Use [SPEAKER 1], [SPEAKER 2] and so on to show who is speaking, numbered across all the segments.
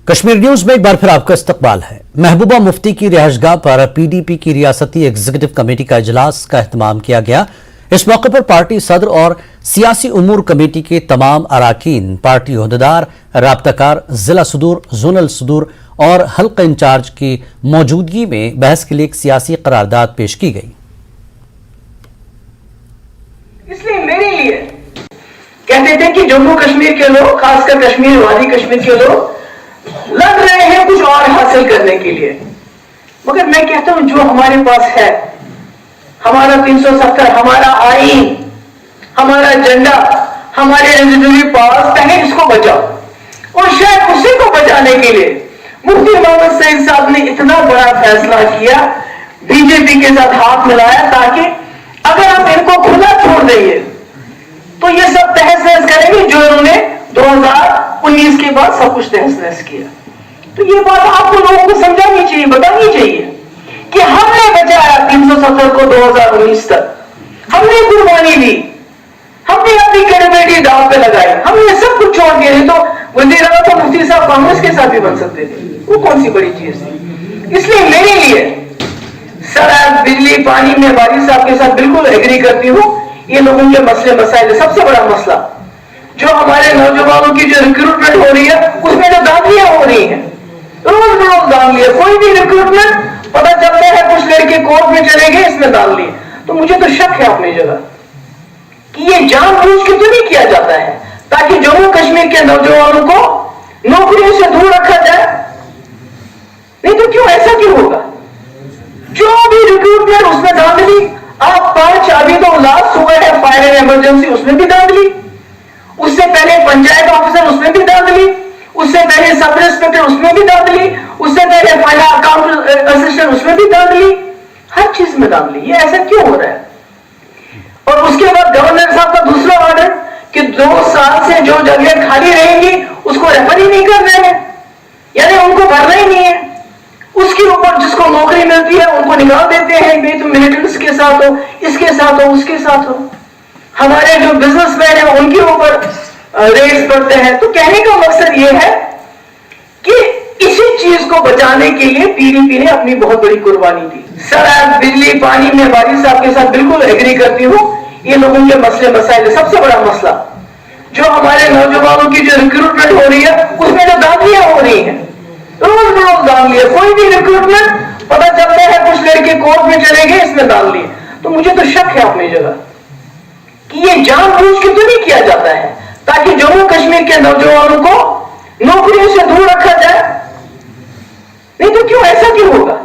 [SPEAKER 1] Kashmir news में एक बार फिर आपका इस्तकबाल है। महबूबा मुफ्ती की रिहाइशगाह पर पीडीपी की रियासती एग्जीक्यूटिव कमेटी का इजलास का एहतमाम किया गया। इस मौके पर पार्टी सदर और सियासी उमूर कमेटी के तमाम अराकीन, पार्टी ओहदेदार, राब्ताकार, जिला सदूर, जोनल सदूर और हल्का इंचार्ज की मौजूदगी में बहस के लिए एक सियासी करारदाद पेश की गई।
[SPEAKER 2] इसलिए मेरे लिए कहते थे कि जम्मू कश्मीर के लोग, खासकर कश्मीर वादी कश्मीर के लोग लड़ रहे हैं कुछ और हासिल करने के लिए, मगर मैं कहता हूं जो हमारे पास है, हमारा 370, हमारा आईन, हमारा झंडा, हमारे रेजिडेंसी पास, पहले इसको बचाओ। और शायद उसी को बचाने के लिए मुफ्ती मोहम्मद सईद साहब ने इतना बड़ा फैसला किया, बीजेपी के साथ हाथ मिलाया, ताकि अगर आप इनको खुला छोड़ देंगे तो ये सब तहस नहस करेंगे जो इन्होंने 2019 के बाद सब कुछ तहस नहस किया। तो ये बात आपको लोगों को समझानी चाहिए, बतानी चाहिए कि हमने बचाया 370 को 2019 तक, हमने कुर्बानी दी, हमने अपनी क्रेडिबिलिटी दांव पे लगाई, हमने सब कुछ छोड़ दिया। तो वजीर आला तो मुफ्ती साहब कांग्रेस के साथ भी बन सकते थे, वो कौन सी बड़ी चीज थी। इसलिए मेरे लिए सड़क, बिजली, पानी में वाली साहब के साथ बिल्कुल एग्री करती हूँ। ये लोगों के मसले मसाइल, सबसे बड़ा मसला जो हमारे नौजवानों की जो रिक्रूटमेंट हो रही है, उसमें जो दाखिलियां हो रही हैं, रोज रोज दान लिए, कोई भी रिक्रूटमेंट पता चलता है कुछ लड़के कोर्ट में चले गए, इसमें दान लिए। तो मुझे तो शक है अपनी जगह कि ये जानबूझ के तो नहीं किया जाता है ताकि जम्मू कश्मीर के नौजवानों को नौकरियों से दूर रखा जाए। नहीं तो क्यों, ऐसा क्यों होगा? जो भी रिक्रूटमेंट उसमें धांधली, आप 5 अभी तो लास्ट हुआ है फायर एंड इमरजेंसी, उसमें भी धांधली, उससे पहले पंचायत ऑफिसर, उसमें भी धांधली, उससे पहले सब इंस्पेक्टर, उसमें भी धांधली, उससे पहले फाइनल अकाउंट असिस्टेंट, उसमें भी धांधली, हर चीज में धांधली। ये ऐसा क्यों हो रहा है? और उसके बाद गवर्नर साहब का दूसरा ऑर्डर कि 2 साल से जो जगह खाली रहेंगी उसको रेफर ही नहीं कर रहे हैं, यानी उनको भरना ही नहीं है। उसके ऊपर जिसको नौकरी मिलती है उनको निकाल देते हैं, भाई तुम मिलिटेंट्स के साथ हो, इसके साथ हो, उसके साथ हो। हमारे जो बिजनेसमैन है उनके ऊपर रेट्स पड़ते हैं। तो कहने का मकसद ये है कि इसी चीज को बचाने के लिए पीडीपी ने अपनी बहुत बड़ी कुर्बानी दी। सड़क, बिजली, पानी में वाली साहब के साथ बिल्कुल एग्री करती हूँ। ये लोगों के मसले मसाइल, सबसे बड़ा मसला जो हमारे नौजवानों की जो रिक्रूटमेंट हो रही है, उसमें जो दाखिलियां हो रही हैं, रोज रोज दान लिए, कोई भी रिक्रूटमेंट पता चलता है कुछ लड़के कोर्ट में चले गए, इसमें दान लिए। तो मुझे तो शक है अपनी जगह कि ये जानबूझ के तो नहीं किया जाता है ताकि जम्मू कश्मीर के नौजवानों को नौकरियों से दूर रखा जाए। नहीं तो क्यों, ऐसा क्यों होगा?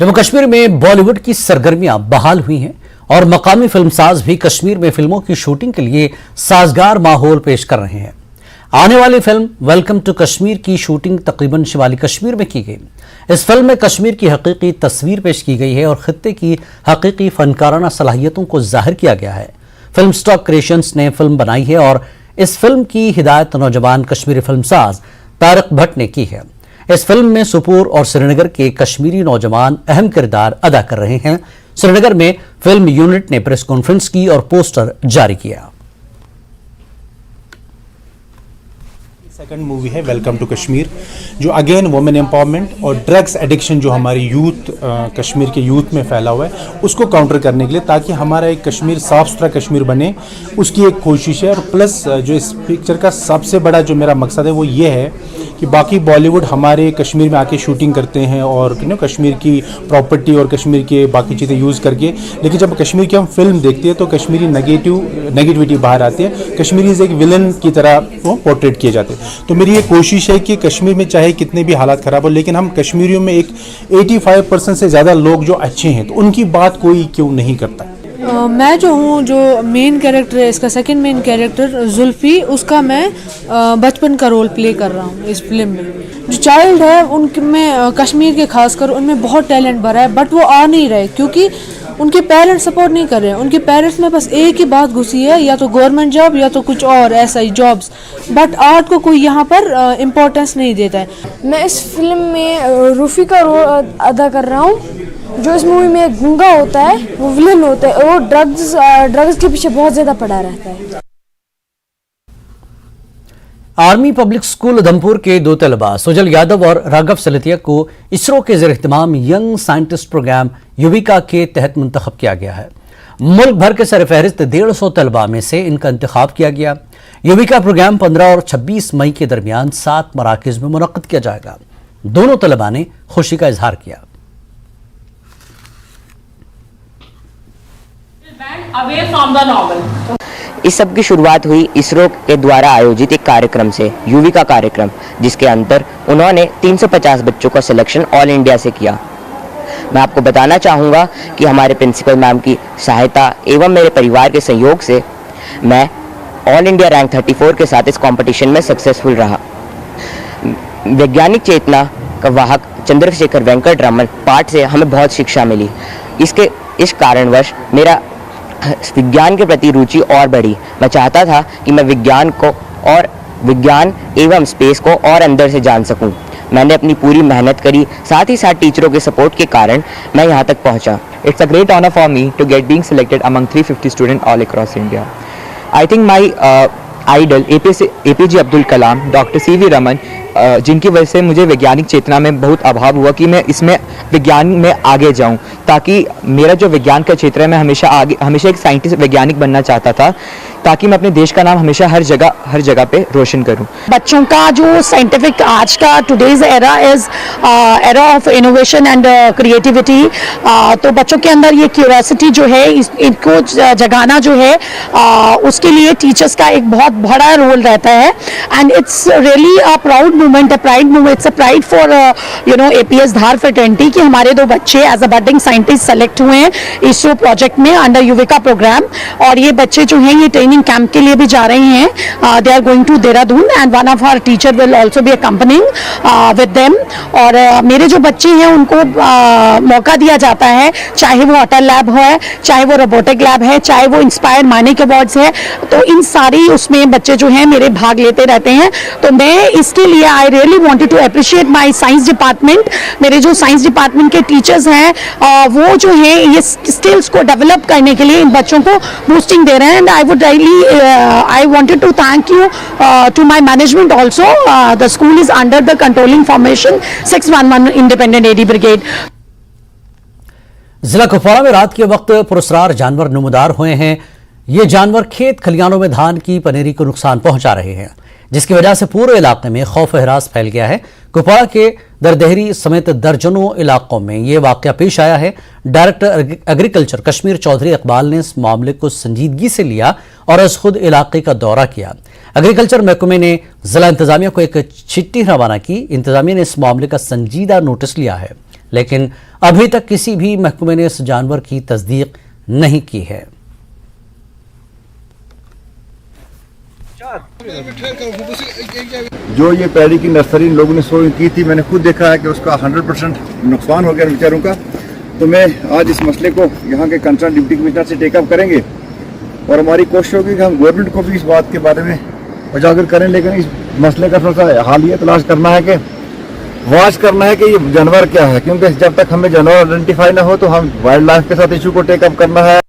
[SPEAKER 1] जम्मू कश्मीर में बॉलीवुड की सरगर्मियां बहाल हुई हैं और मकामी फिल्मसाज भी कश्मीर में फिल्मों की शूटिंग के लिए साजगार माहौल पेश कर रहे हैं। आने वाली फिल्म वेलकम टू कश्मीर की शूटिंग तकरीबन शिमाली कश्मीर में की गई। इस फिल्म में कश्मीर की हकीकी तस्वीर पेश की गई है और खित्ते की हकीकी फनकाराना सलाहियतों को जाहिर किया गया है। फिल्म स्टॉक क्रिएशंस ने फिल्म बनाई है और इस फिल्म की हिदायत नौजवान कश्मीरी फिल्मसाज तारिक भट्ट ने की है। इस फिल्म में सुपूर और श्रीनगर के कश्मीरी नौजवान अहम किरदार अदा कर रहे हैं। श्रीनगर में फिल्म यूनिट ने प्रेस कॉन्फ्रेंस की और पोस्टर जारी किया।
[SPEAKER 3] सेकंड मूवी है वेलकम टू कश्मीर, जो अगेन वुमेन एम्पावरमेंट और ड्रग्स एडिक्शन जो हमारी यूथ कश्मीर के यूथ में फैला हुआ है उसको काउंटर करने के लिए, ताकि हमारा एक कश्मीर साफ़ सुथरा कश्मीर बने, उसकी एक कोशिश है। और प्लस जो इस पिक्चर का सबसे बड़ा जो मेरा मकसद है वो ये है कि बाकी बॉलीवुड हमारे कश्मीर में आके शूटिंग करते हैं और कश्मीर की प्रॉपर्टी और कश्मीर के बाकी चीज़ें यूज़ करके, लेकिन जब कश्मीर की हम फिल्म देखते हैं तो कश्मीरी नेगेटिविटी बाहर आती है, कश्मीरीज एक विलन की तरह वो पोर्ट्रेट किए जाते हैं। तो मेरी ये कोशिश है कि कश्मीर में चाहे कितने भी हालात ख़राब हो, लेकिन हम कश्मीरियों में एक 85% से ज़्यादा लोग जो अच्छे हैं, तो उनकी बात कोई क्यों नहीं करता।
[SPEAKER 4] मैं जो हूँ, जो मेन कैरेक्टर है इसका, सेकंड मेन कैरेक्टर जुल्फी, उसका मैं बचपन का रोल प्ले कर रहा हूँ इस फिल्म में। जो चाइल्ड है उनमें, कश्मीर के खासकर उनमें बहुत टैलेंट भरा है, बट वो आ नहीं रहे क्योंकि उनके पेरेंट्स सपोर्ट नहीं कर रहे हैं। उनके पेरेंट्स में बस एक ही बात घुसी है, या तो गवर्नमेंट जॉब या तो कुछ और ऐसा ही जॉब्स, बट आर्ट को कोई यहाँ पर इम्पोर्टेंस नहीं देता है।
[SPEAKER 5] मैं इस फिल्म में रूफी का रोल अदा कर रहा हूँ। जो इस मूवी में गूंगा होता है वो विलन होता है, वो ड्रग्स के पीछे बहुत ज़्यादा पड़ा रहता है।
[SPEAKER 1] आर्मी पब्लिक स्कूल उधमपुर के 2 तलबा सुजल यादव और राघव सलतिया को इसरो के ज़ेर-ए-इत्तिमाम यंग साइंटिस्ट प्रोग्राम युविका के तहत मुंतखब किया गया है। मुल्क भर के सरफहरिस्त 150 तलबा में से इनका इंतखाब किया गया। युविका प्रोग्राम 15 और 26 मई के दरमियान 7 मराकज़ में मुनक़्क़िद किया जाएगा। दोनों तलबा ने खुशी का इजहार किया।
[SPEAKER 6] Away from the novel.
[SPEAKER 7] इस सब की शुरुआत हुई इसरो के द्वारा आयोजित एक कार्यक्रम से, युविका कार्यक्रम, जिसके अंदर उन्होंने 350 बच्चों का सिलेक्शन ऑल इंडिया से किया। मैं आपको बताना चाहूँगा कि हमारे प्रिंसिपल मैम की सहायता एवं मेरे परिवार के सहयोग से मैं ऑल इंडिया रैंक 34 के साथ इस कंपटीशन में सक्सेसफुल रहा। वैज्ञानिक चेतना का वाहक चंद्रशेखर वेंकट रमन पाठ से हमें बहुत शिक्षा मिली। इस कारणवश मेरा विज्ञान के प्रति रुचि और बढ़ी। मैं चाहता था कि मैं विज्ञान एवं स्पेस को और अंदर से जान सकूं। मैंने अपनी पूरी मेहनत करी, साथ ही साथ टीचरों के सपोर्ट के कारण मैं यहाँ तक पहुँचा।
[SPEAKER 8] It's a great honor for me to get being selected among 350 students all across India. I think my idol APJ Abdul Kalam, doctor CV Raman, जिनकी वजह से मुझे वैज्ञानिक चेतना में बहुत अभाव हुआ कि मैं इसमें विज्ञान में आगे जाऊं, ताकि मेरा जो विज्ञान का क्षेत्र है, मैं हमेशा एक साइंटिस्ट वैज्ञानिक बनना चाहता था, ताकि मैं अपने देश का नाम हमेशा हर जगह पे रोशन करूं।
[SPEAKER 9] बच्चों का जो साइंटिफिक आज का today's era is era of innovation and creativity, तो बच्चों के अंदर ये क्यूरियोसिटी जो है इनको जगाना जो है उसके लिए टीचर्स का एक बहुत बड़ा रोल रहता है। And it's really a proud movement, it's a pride for APS Dhar fraternity कि हमारे 2 बच्चे as a budding scientist selected हुए हैं इसरो प्रोजेक्ट में अंडर युविका प्रोग्राम। और ये बच्चे जो हैं ये ट्रेनिंग कैंप के लिए भी जा रहे हैं। They are going to Dehradun and one of our teacher will also be accompanying with them. और मेरे जो बच्चे हैं उनको मौका दिया जाता है, चाहे वो अटल लैब है, चाहे वो रोबोटिक लैब है, चाहे वो इंस्पायर्ड माइनिंग अवार्ड्स है, तो इन सारी उसमें बच्चे जो हैं मेरे भाग लेते रहते हैं। तो मैं इसके लिए I really wanted to appreciate my science department. मेरे जो साइंस डिपार्टमेंट के टीचर्स हैं वो जो है ये स्किल्स को डेवलप करने के लिए इन बच्चों को बूस्टिंग दे रहे हैं। And I wanted to thank you to my management also. The school is under the controlling formation 611 Independent AD Brigade.
[SPEAKER 1] जिला कुपवाड़ा में रात के वक्त पुरस्कार जानवर नमूदार हुए हैं। ये जानवर खेत खलियानों में धान की पनेरी को नुकसान पहुंचा रहे हैं, जिसकी वजह से पूरे इलाके में खौफ हरास फैल गया है। कुपवाड़ा के दरदेहरी समेत दर्जनों इलाकों में ये वाकया पेश आया है। डायरेक्टर एग्रीकल्चर कश्मीर चौधरी इकबाल ने इस मामले को संजीदगी से लिया और आज खुद इलाके का दौरा किया। एग्रीकल्चर महकमे ने जिला इंतजामिया को एक चिट्ठी रवाना की। इंतजामिया ने इस मामले का संजीदा नोटिस लिया है, लेकिन अभी तक किसी भी महकमे ने इस जानवर की तस्दीक नहीं की है।
[SPEAKER 10] जो ये पैडी की नर्सरी इन लोगों ने सोइंग की थी, मैंने खुद देखा है कि उसका 100% नुकसान हो गया बेचारों का। तो मैं आज इस मसले को यहाँ के कंसर्न डिप्टी कमिश्नर से टेकअप करेंगे और हमारी कोशिश होगी कि हम गवर्नमेंट को भी इस बात के बारे में उजागर करें। लेकिन इस मसले का थोड़ा सा हाल ये तलाश करना है कि वाच करना है कि ये जानवर क्या है, क्योंकि जब तक हमें जानवर आइडेंटिफाई ना हो तो हम वाइल्ड लाइफ के साथ इशू को टेकअप करना है।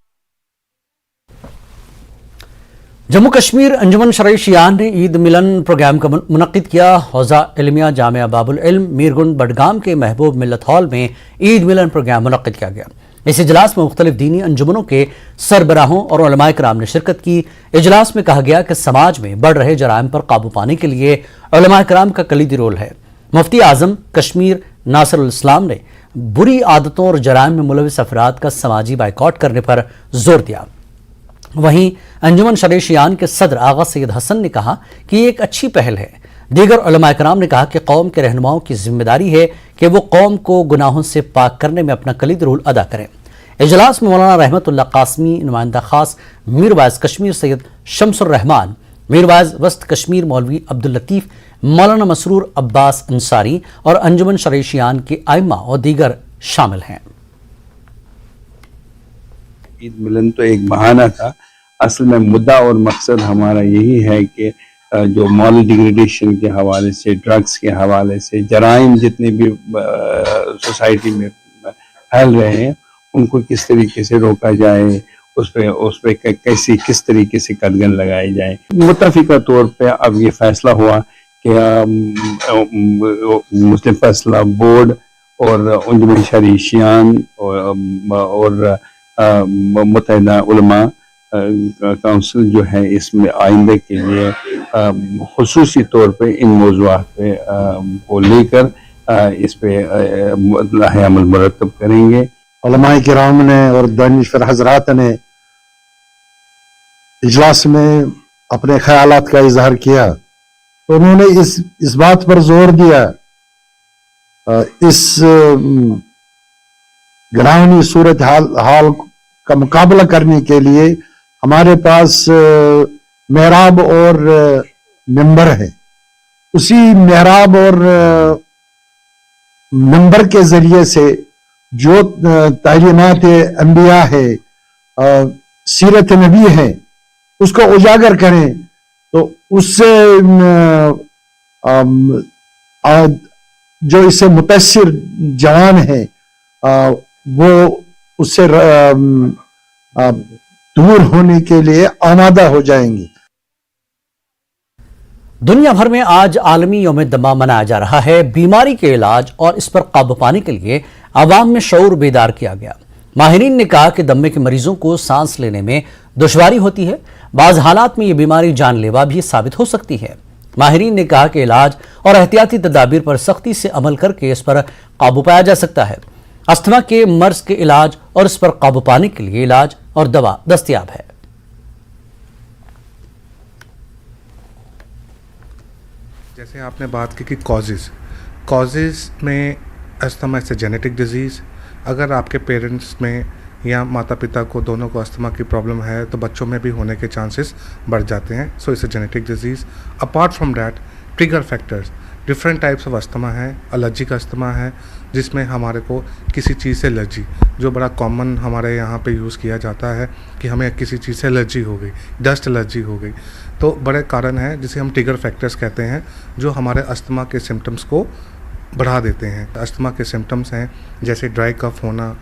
[SPEAKER 1] जम्मू कश्मीर अंजुमन शरई-ए-शियान ने ईद मिलन प्रोग्राम का मुनक्किद किया। हौज़ा इल्मिया जामिया बाबुल इल्म मीरगुंड बडगाम के महबूब मिल्लत हॉल में ईद मिलन प्रोग्राम मुनक्किद किया गया। इस इजलास में मुख्तलिफ दीनी अंजुमनों के सरबराहों और उलमाए किराम ने शिरकत की। इजलास में कहा गया कि समाज में बढ़ रहे जराइम पर काबू पाने के लिए उलमाए किराम का कलीदी रोल है। मुफ्ती आजम कश्मीर नासिरुल इस्लाम ने बुरी आदतों और जराइम में मुलविस अफराद का समाजी बाइकॉट करने पर जोर दिया। वहीं अंजुमन शरई-ए-शियान के सदर आगा सैयद हसन ने कहा कि ये एक अच्छी पहल है। दीगर उलमाए किराम ने कहा कि कौम के रहनुमाओं की जिम्मेदारी है कि वो कौम को गुनाहों से पाक करने में अपना कलीद रोल अदा करें। इजलास में मौलाना रहमतुल्लाह कासमी, नुमाइंदा खास मीरवाइज कश्मीर सैयद शमसुर रहमान, मीरवाइज वस्त कश्मीर मौलवी अब्दुल लतीफ, मौलाना मसरूर अब्बास अंसारी और अंजुमन शरई-ए-शियान के आइम्मा और दीगर शामिल हैं।
[SPEAKER 11] ईद मिलन तो एक बहाना था, असल में मुद्दा और मकसद हमारा यही है कि जो मॉरल डिग्रेडेशन के हवाले से, ड्रग्स के हवाले से, जराइम जितने भी सोसाइटी में फैल रहे हैं उनको किस तरीके से रोका जाए, उस पे कैसी किस तरीके से कदगन लगाई जाए। मुत्तफिका तौर पे अब ये फैसला हुआ कि मुस्लिम फैसला बोर्ड और अंजुमन शरीशियान और मुत्तहिदा उलमा काउंसिल जो है इसमें आइंदे के लिए खुसूसी तौर पे इन मौज़ूआत पे को लेकर इस पे अमल मुरतब करेंगे।
[SPEAKER 12] उलमाए किराम ने और दानिशवर हजरात ने इजलास में अपने ख्यालात का इजहार किया, तो उन्होंने इस बात पर जोर दिया इस घिनौनी सूरत हाल का मुकाबला करने के लिए हमारे पास मेहराब और मिंबर है। उसी मेहराब और मिंबर के जरिए से जो तालीमात अंबिया है, सीरत नबी है, उसको उजागर करें, तो उससे जो इससे मुतासिर जवान है वो उससे दूर होने के लिए आमादा हो जाएंगे।
[SPEAKER 1] दुनिया भर में आज आलमी यौम दमा मनाया जा रहा है। बीमारी के इलाज और इस पर काबू पाने के लिए आवाम में शऊर बेदार किया गया। माहिरीन ने कहा कि दमे के मरीजों को सांस लेने में दुश्वारी होती है, बाज हालात में ये बीमारी जानलेवा भी साबित हो सकती है। माहिरीन ने कहा कि इलाज और एहतियाती तदाबीर पर सख्ती से अमल करके इस पर काबू पाया जा सकता है। अस्थमा के मर्ज के इलाज और इस पर काबू पाने के लिए इलाज और दवा दस्तयाब है।
[SPEAKER 13] जैसे आपने बात की कि कॉजेज़ में अस्थमा इज जेनेटिक डिजीज़। अगर आपके पेरेंट्स में या माता पिता को दोनों को अस्थमा की प्रॉब्लम है तो बच्चों में भी होने के चांसेस बढ़ जाते हैं। So it's a genetic disease. Apart from that trigger factors, different types of asthma है। एलर्जी का अस्थमा है जिसमें हमारे को किसी चीज़ से एलर्जी, जो बड़ा कॉमन हमारे यहाँ पे यूज़ किया जाता है कि हमें किसी चीज़ से एलर्जी हो गई, डस्ट एलर्जी हो गई, तो बड़े कारण हैं जिसे हम ट्रिगर फैक्टर्स कहते हैं जो हमारे अस्थमा के सिम्टम्स को बढ़ा देते हैं। अस्थमा के सिम्टम्स हैं जैसे ड्राई कफ होना,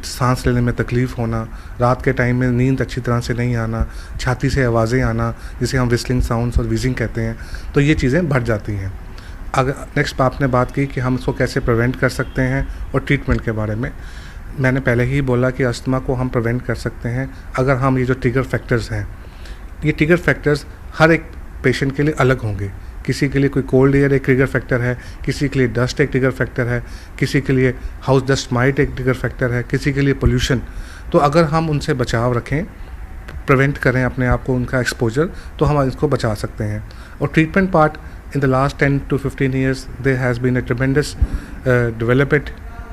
[SPEAKER 13] सांस लेने में तकलीफ़ होना, रात के टाइम में नींद अच्छी तरह से नहीं आना, छाती से आवाज़ें आना जिसे हम विस्लिंग साउंड्स और वीजिंग कहते हैं, तो ये चीज़ें बढ़ जाती हैं। अगर नेक्स्ट आपने बात की कि हम इसको कैसे प्रिवेंट कर सकते हैं और ट्रीटमेंट के बारे में, मैंने पहले ही बोला कि अस्थमा को हम प्रिवेंट कर सकते हैं अगर हम ये जो ट्रिगर फैक्टर्स हैं, ये ट्रिगर फैक्टर्स हर एक पेशेंट के लिए अलग होंगे। किसी के लिए कोई कोल्ड एयर एक ट्रिगर फैक्टर है, किसी के लिए डस्ट एक ट्रिगर फैक्टर है, किसी के लिए हाउस डस्ट माइट एक ट्रिगर फैक्टर है, किसी के लिए पोल्यूशन। तो अगर हम उनसे बचाव रखें, प्रिवेंट करें अपने आप को उनका एक्सपोजर, तो हम इसको बचा सकते हैं। और treatment part in the last 10 to 15 years there has been a tremendous development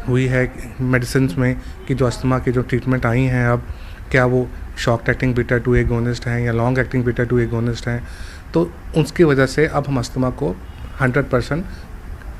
[SPEAKER 13] हुई है मेडिसिन में कि जो अस्थमा की जो ट्रीटमेंट आई हैं अब, क्या वो शॉर्ट एक्टिंग बीटा 2 एगोनिस्ट हैं या लॉन्ग एक्टिंग बीटा 2 एगोनिस्ट हैं, तो उसकी वजह से अब हम अस्थमा को 100%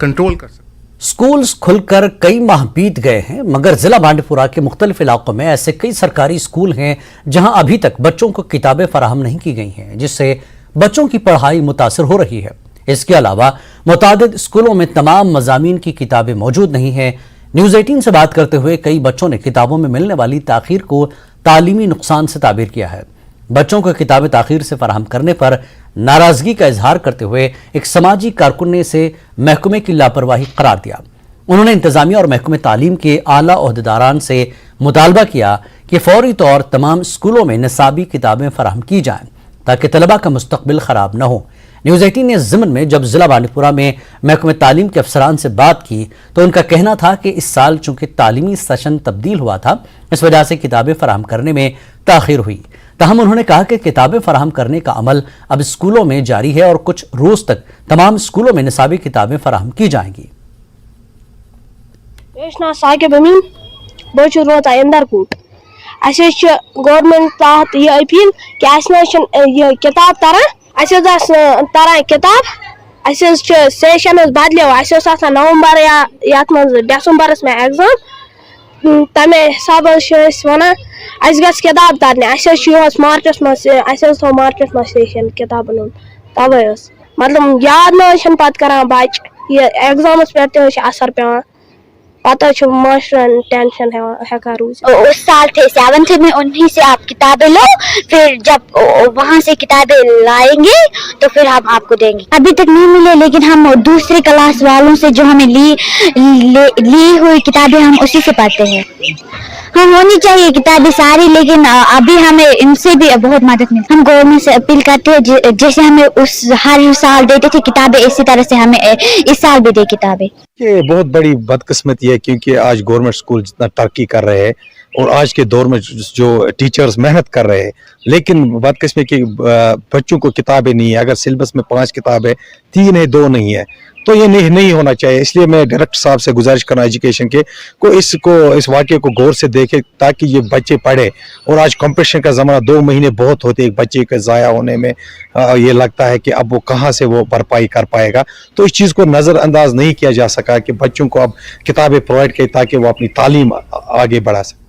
[SPEAKER 13] कंट्रोल कर सकते हैं।
[SPEAKER 1] स्कूल्स खुलकर कई माह बीत गए हैं, मगर जिला बांडीपुरा के मुख्तलिफ इलाकों में ऐसे कई सरकारी स्कूल हैं जहां अभी तक बच्चों को किताबें फराहम नहीं की गई हैं, जिससे बच्चों की पढ़ाई मुतासर हो रही है। इसके अलावा मुतादिद स्कूलों में तमाम मज़ामीन की किताबें मौजूद नहीं हैं। न्यूज़ 18 से बात करते हुए कई बच्चों ने किताबों में मिलने वाली ताखीर को तालीमी नुकसान से ताबीर किया है। बच्चों को किताबें ताखीर से फराहम करने पर नाराजगी का इजहार करते हुए एक समाजी कारकुन ने इसे महकमे की लापरवाही करार दिया। उन्होंने इंतजामिया और महकमे तालीम के आला ओहदेदारान से मुतालबा किया कि फौरी तौर तमाम स्कूलों में निसाबी किताबें फराहम की जाएं ताकि तलबा का मुस्तकबिल खराब न हो। न्यूज़ 18 ने ज़िमन में जब जिला बांडीपुरा में महकमे तालीम के अफसरान से बात की तो उनका कहना था कि इस साल चूंकि तालीमी सेशन तब्दील हुआ था, इस वजह से किताबें फराहम करने में ताखीर हुई। ताहम उन्होंने कहा कि किताबें फराहम करने का अमल अब स्कूलों में जारी है और कुछ रोज तक तमाम स्कूलों में निसाबी किताबें फराहम की जाएंगी।
[SPEAKER 5] साकिब अमीन बह रोता इंदरकूट। गवर्नमेंट तहत यह अपील कि किताब तरह तरह किताब सेशन बदलो नवंबर या दिसंबरस में एग्जाम तमे हिसाब वन किताब तरने मार्चस मो मार्चस मह सेशन किताबन तवे मतलब याद न पे कर बच एग्जामस पे असर पे पता छ मास्टरन टेंशन है करूज
[SPEAKER 14] उस साल थे 7th में, उन्हीं से आप किताबें लो, फिर जब वहाँ से किताबें लाएंगे तो फिर हम आपको देंगे। अभी तक नहीं मिले, लेकिन हम दूसरे क्लास वालों से जो हमें ली हुई किताबें हम उसी से पढ़ते हैं। हाँ, होनी चाहिए किताबें सारी, लेकिन अभी हमें इनसे भी बहुत मदद मिलती। हम गवर्नमेंट से अपील करते हैं जैसे हमें उस हर साल देते थे किताबें, इसी तरह से हमें इस साल भी दे किताबें।
[SPEAKER 15] ये बहुत बड़ी बदकिस्मती है, क्योंकि आज गवर्नमेंट स्कूल जितना तरक्की कर रहे हैं और आज के दौर में जो टीचर्स मेहनत कर रहे हैं, लेकिन बदकिस्मती कि बच्चों को किताबें नहीं है। अगर सिलेबस में 5 किताबें 3 है 2 नहीं है, तो ये नहीं होना चाहिए। इसलिए मैं डायरेक्टर साहब से गुजारिश करना एजुकेशन के इस वाक़े को गौर से देखे, ताकि ये बच्चे पढ़े। और आज कंपटीशन का ज़माना, 2 महीने बहुत होते एक बच्चे के ज़ाया होने में। ये लगता है कि अब वो कहाँ से वो भरपाई कर पाएगा। तो इस चीज़ को नज़रअंदाज नहीं किया जा सका कि बच्चों को अब किताबें प्रोवाइड करें ताकि वो अपनी तालीम आगे बढ़ा सकें।